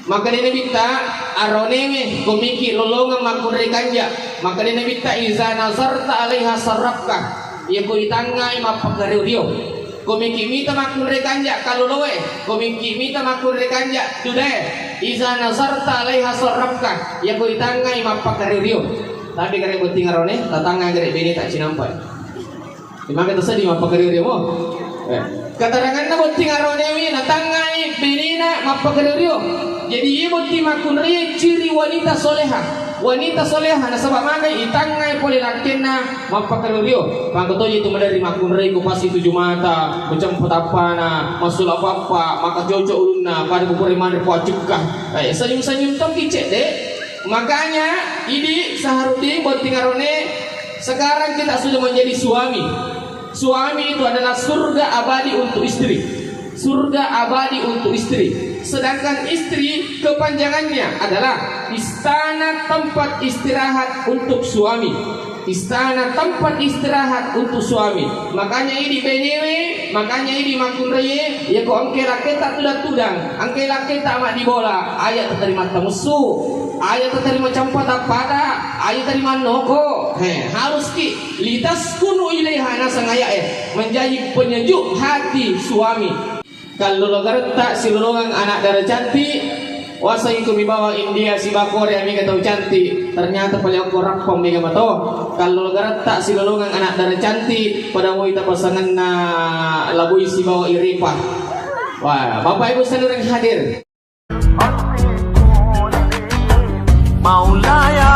Maka dia bita aroneme komiki lolongan makure kanja. Maka dia bita iza nazarta alaiha sarrafka. Ya ko itangai mapagariyo. Komiki mita makure kanja kalolowe. Komiki mita makure kanja today. Iza nazarta alaiha sarrafka. Ya ko itangai mapagariyo. Tapi kare penting arone tatanga kare bini tak cinampai. Dimana tersedih mapagariyo mo. Katarangan na penting arone wi natangai binina mapagariyo. Jadi ibu timakunri ciri wanita soleha. Wanita soleha na sabab magai itangai pole lakena mapakarurio. Pangkoto itu dari makunri ku pasti 7 mata, macam petapana, masul apa-apa, maka jojo ulunna pada kupuri mandri puacukah. Senyum-senyum tom kicet deh. Makanya ini seharusnya buat tingarone sekarang kita sudah menjadi suami. Suami itu adalah surga abadi untuk istri. Surga abadi untuk istri. Sedangkan istri kepanjangannya adalah istana tempat istirahat untuk suami. Istana tempat istirahat untuk suami. Makanya ini benewe, makanya ini makunreye, ya kok angke raketa tudah tudang, angke raketa mak dibola, ayat terima tamusu, ayat terima campat pada, ayat terima noko. Harus ki litas kunu ilaiha nasangaya menjadi penyejuk hati suami. Kalau logar tak silulungan anak darah cantik, wasai ku bawa India si bakore amiga tahu cantik, ternyata paling aku rapong mega mato. Kalau logar tak silulungan anak darah cantik, pada mau kita pasangan na labui si bawa Iripa. Wah, Bapak Ibu sekalian hadir. Maulaya